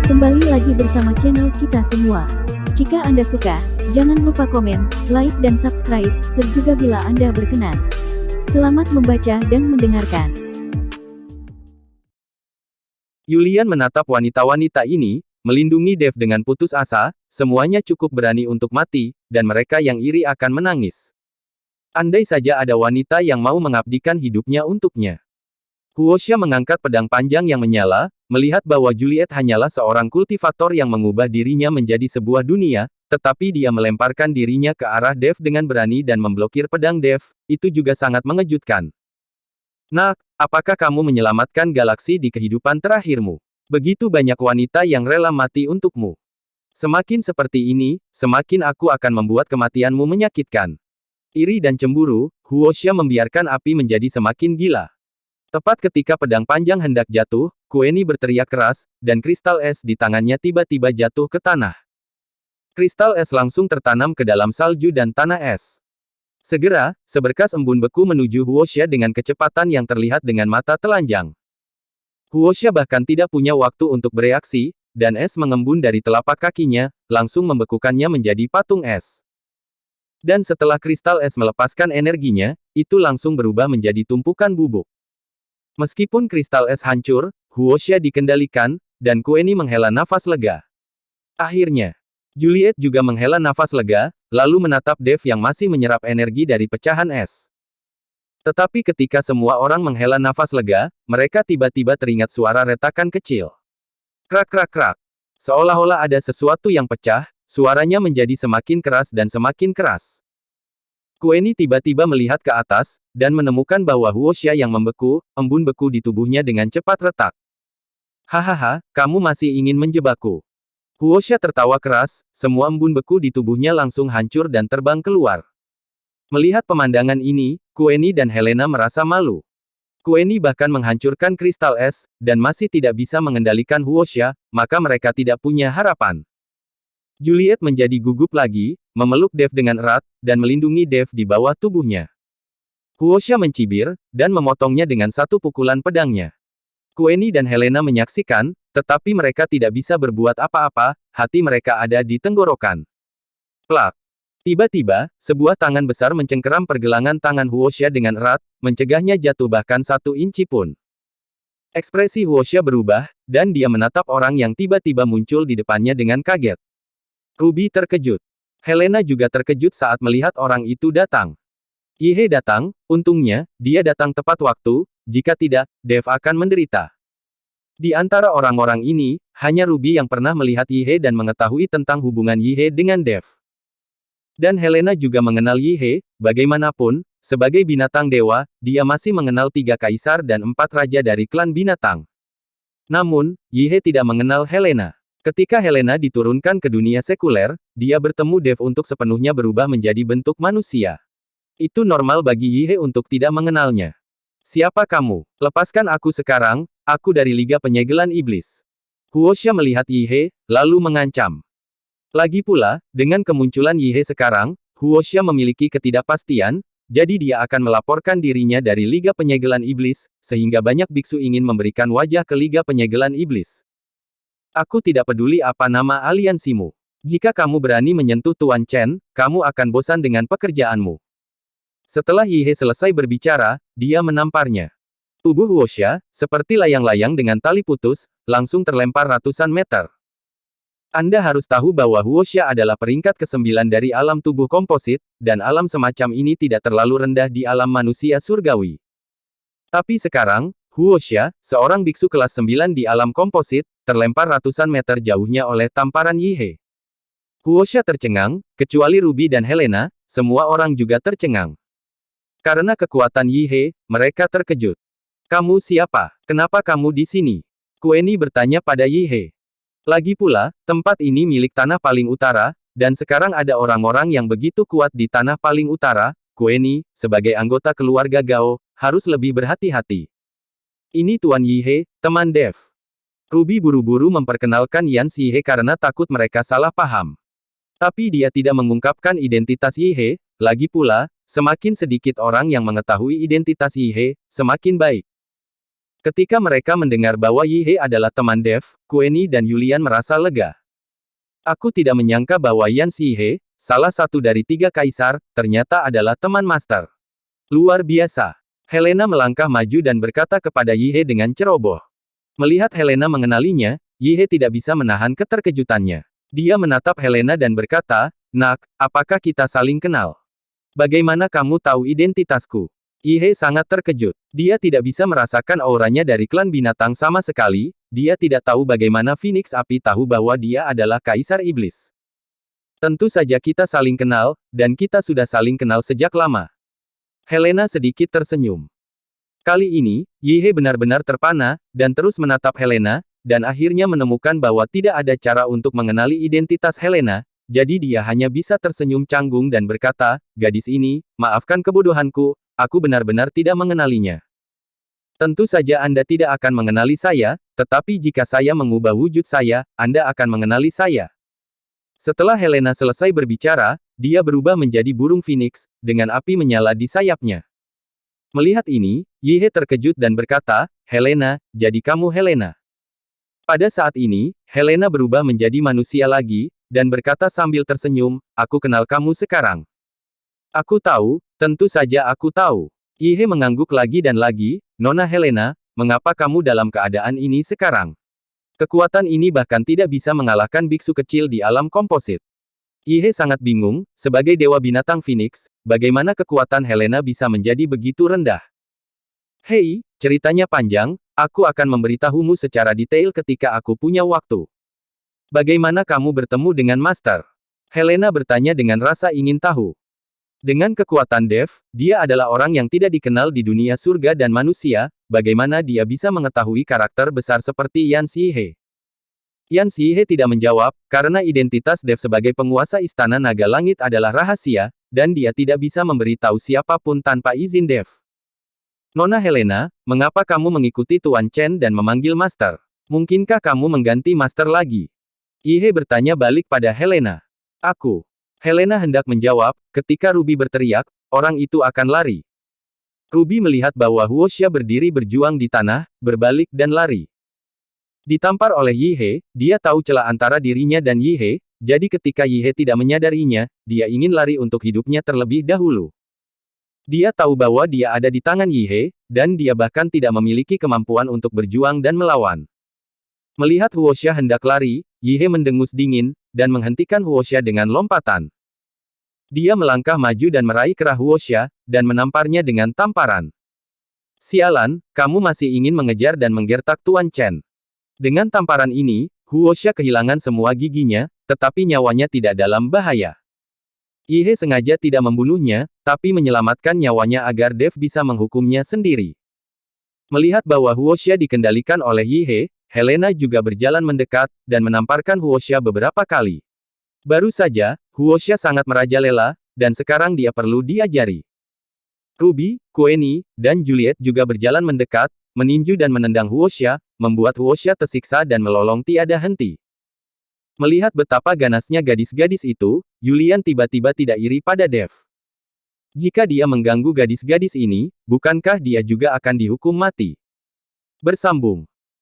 Kembali lagi bersama channel kita semua. Jika Anda suka, jangan lupa komen, like dan subscribe, serta bila Anda berkenan. Selamat membaca dan mendengarkan. Yulian menatap wanita-wanita ini, melindungi Dev dengan putus asa, semuanya cukup berani untuk mati, dan mereka yang iri akan menangis. Andai saja ada wanita yang mau mengabdikan hidupnya untuknya. Huoxia mengangkat pedang panjang yang menyala, melihat bahwa Juliet hanyalah seorang kultivator yang mengubah dirinya menjadi sebuah dunia, tetapi dia melemparkan dirinya ke arah Dev dengan berani dan memblokir pedang Dev, itu juga sangat mengejutkan. Nak, apakah kamu menyelamatkan galaksi di kehidupan terakhirmu? Begitu banyak wanita yang rela mati untukmu. Semakin seperti ini, semakin aku akan membuat kematianmu menyakitkan. Iri dan cemburu, Huoxia membiarkan api menjadi semakin gila. Tepat ketika pedang panjang hendak jatuh, Kueni berteriak keras, dan kristal es di tangannya tiba-tiba jatuh ke tanah. Kristal es langsung tertanam ke dalam salju dan tanah es. Segera, seberkas embun beku menuju Huoxia dengan kecepatan yang terlihat dengan mata telanjang. Huoxia bahkan tidak punya waktu untuk bereaksi, dan es mengembun dari telapak kakinya, langsung membekukannya menjadi patung es. Dan setelah kristal es melepaskan energinya, itu langsung berubah menjadi tumpukan bubuk. Meskipun kristal es hancur, Huoxia dikendalikan, dan Kueni menghela nafas lega. Akhirnya, Juliet juga menghela nafas lega, lalu menatap Dev yang masih menyerap energi dari pecahan es. Tetapi ketika semua orang menghela nafas lega, mereka tiba-tiba teringat suara retakan kecil. Krak krak krak. Seolah-olah ada sesuatu yang pecah, suaranya menjadi semakin keras dan semakin keras. Kueni tiba-tiba melihat ke atas, dan menemukan bahwa Huoxia yang membeku, embun beku di tubuhnya dengan cepat retak. Hahaha, kamu masih ingin menjebakku. Huoxia tertawa keras, semua embun beku di tubuhnya langsung hancur dan terbang keluar. Melihat pemandangan ini, Kueni dan Helena merasa malu. Kueni bahkan menghancurkan kristal es, dan masih tidak bisa mengendalikan Huoxia, maka mereka tidak punya harapan. Juliet menjadi gugup lagi, memeluk Dev dengan erat, dan melindungi Dev di bawah tubuhnya. Huoxia mencibir, dan memotongnya dengan satu pukulan pedangnya. Kueni dan Helena menyaksikan, tetapi mereka tidak bisa berbuat apa-apa, hati mereka ada di tenggorokan. Plak! Tiba-tiba, sebuah tangan besar mencengkeram pergelangan tangan Huoxia dengan erat, mencegahnya jatuh bahkan 1 inci pun. Ekspresi Huoxia berubah, dan dia menatap orang yang tiba-tiba muncul di depannya dengan kaget. Ruby terkejut. Helena juga terkejut saat melihat orang itu datang. Yihe datang, untungnya, dia datang tepat waktu, jika tidak, Dev akan menderita. Di antara orang-orang ini, hanya Ruby yang pernah melihat Yihe dan mengetahui tentang hubungan Yihe dengan Dev. Dan Helena juga mengenal Yihe, bagaimanapun, sebagai binatang dewa, dia masih mengenal 3 kaisar dan 4 raja dari klan binatang. Namun, Yihe tidak mengenal Helena. Ketika Helena diturunkan ke dunia sekuler, dia bertemu Dev untuk sepenuhnya berubah menjadi bentuk manusia. Itu normal bagi Yihe untuk tidak mengenalnya. Siapa kamu? Lepaskan aku sekarang, aku dari Liga Penyegelan Iblis. Huoxia melihat Yihe, lalu mengancam. Lagi pula, dengan kemunculan Yihe sekarang, Huoxia memiliki ketidakpastian, jadi dia akan melaporkan dirinya dari Liga Penyegelan Iblis, sehingga banyak biksu ingin memberikan wajah ke Liga Penyegelan Iblis. Aku tidak peduli apa nama aliansimu. Jika kamu berani menyentuh Tuan Chen, kamu akan bosan dengan pekerjaanmu. Setelah Yihe selesai berbicara, dia menamparnya. Tubuh Huoxia, seperti layang-layang dengan tali putus, langsung terlempar ratusan meter. Anda harus tahu bahwa Huoxia adalah peringkat ke-9 dari alam tubuh komposit, dan alam semacam ini tidak terlalu rendah di alam manusia surgawi. Tapi sekarang, Huoxia, seorang biksu kelas 9 di alam komposit, terlempar ratusan meter jauhnya oleh tamparan Yihe. Huoxia tercengang, kecuali Ruby dan Helena, semua orang juga tercengang. Karena kekuatan Yihe, mereka terkejut. Kamu siapa? Kenapa kamu di sini? Kueni bertanya pada Yihe. Lagi pula, tempat ini milik tanah paling utara, dan sekarang ada orang-orang yang begitu kuat di tanah paling utara. Kueni, sebagai anggota keluarga Gao, harus lebih berhati-hati. Ini Tuan Yihe, teman Dev. Ruby buru-buru memperkenalkan Yan Yihe karena takut mereka salah paham. Tapi dia tidak mengungkapkan identitas Yihe, lagi pula, semakin sedikit orang yang mengetahui identitas Yihe, semakin baik. Ketika mereka mendengar bahwa Yi He adalah teman Dev, Kueni dan Julian merasa lega. Aku tidak menyangka bahwa Yan Yi He, salah satu dari 3 kaisar, ternyata adalah teman master. Luar biasa. Helena melangkah maju dan berkata kepada Yi He dengan ceroboh. Melihat Helena mengenalinya, Yi He tidak bisa menahan keterkejutannya. Dia menatap Helena dan berkata, "Nak, apakah kita saling kenal? Bagaimana kamu tahu identitasku?" Yi He sangat terkejut. Dia tidak bisa merasakan auranya dari klan binatang sama sekali, dia tidak tahu bagaimana Phoenix Api tahu bahwa dia adalah Kaisar Iblis. Tentu saja kita saling kenal, dan kita sudah saling kenal sejak lama. Helena sedikit tersenyum. Kali ini, Yi He benar-benar terpana, dan terus menatap Helena, dan akhirnya menemukan bahwa tidak ada cara untuk mengenali identitas Helena, jadi dia hanya bisa tersenyum canggung dan berkata, "Gadis ini, maafkan kebodohanku, aku benar-benar tidak mengenalinya. Tentu saja Anda tidak akan mengenali saya, tetapi jika saya mengubah wujud saya, Anda akan mengenali saya." Setelah Helena selesai berbicara, dia berubah menjadi burung phoenix, dengan api menyala di sayapnya. Melihat ini, Yi He terkejut dan berkata, "Helena, jadi kamu Helena." Pada saat ini, Helena berubah menjadi manusia lagi, dan berkata sambil tersenyum, "Aku kenal kamu sekarang." "Aku tahu, tentu saja aku tahu." Yi He mengangguk lagi dan lagi, "Nona Helena, mengapa kamu dalam keadaan ini sekarang? Kekuatan ini bahkan tidak bisa mengalahkan biksu kecil di alam komposit." Yi He sangat bingung, sebagai dewa binatang Phoenix, bagaimana kekuatan Helena bisa menjadi begitu rendah. "Hei, ceritanya panjang, aku akan memberitahumu secara detail ketika aku punya waktu." "Bagaimana kamu bertemu dengan Master?" Helena bertanya dengan rasa ingin tahu. Dengan kekuatan Dev, dia adalah orang yang tidak dikenal di dunia surga dan manusia, bagaimana dia bisa mengetahui karakter besar seperti Yan Yi He? Yan Yi He tidak menjawab, karena identitas Dev sebagai penguasa Istana Naga Langit adalah rahasia, dan dia tidak bisa memberitahu siapapun tanpa izin Dev. "Nona Helena, mengapa kamu mengikuti Tuan Chen dan memanggil Master? Mungkinkah kamu mengganti Master lagi?" Yi He bertanya balik pada Helena. "Aku." Helena hendak menjawab, ketika Ruby berteriak, "Orang itu akan lari." Ruby melihat bahwa Huoxia berdiri berjuang di tanah, berbalik dan lari. Ditampar oleh Yi He, dia tahu celah antara dirinya dan Yi He, jadi ketika Yi He tidak menyadarinya, dia ingin lari untuk hidupnya terlebih dahulu. Dia tahu bahwa dia ada di tangan Yi He, dan dia bahkan tidak memiliki kemampuan untuk berjuang dan melawan. Melihat Huoxia hendak lari, Yi He mendengus dingin, dan menghentikan Huoxia dengan lompatan. Dia melangkah maju dan meraih kerah Huoxia, dan menamparnya dengan tamparan. "Sialan, kamu masih ingin mengejar dan menggertak Tuan Chen." Dengan tamparan ini, Huoxia kehilangan semua giginya, tetapi nyawanya tidak dalam bahaya. Yi He sengaja tidak membunuhnya, tapi menyelamatkan nyawanya agar Dev bisa menghukumnya sendiri. Melihat bahwa Huoxia dikendalikan oleh Yi He, Helena juga berjalan mendekat, dan menamparkan Huoxia beberapa kali. Baru saja, Huoxia sangat merajalela, dan sekarang dia perlu diajari. Ruby, Kueni, dan Juliet juga berjalan mendekat, meninju dan menendang Huoxia, membuat Huoxia tersiksa dan melolong tiada henti. Melihat betapa ganasnya gadis-gadis itu, Julian tiba-tiba tidak iri pada Dev. Jika dia mengganggu gadis-gadis ini, bukankah dia juga akan dihukum mati? Bersambung.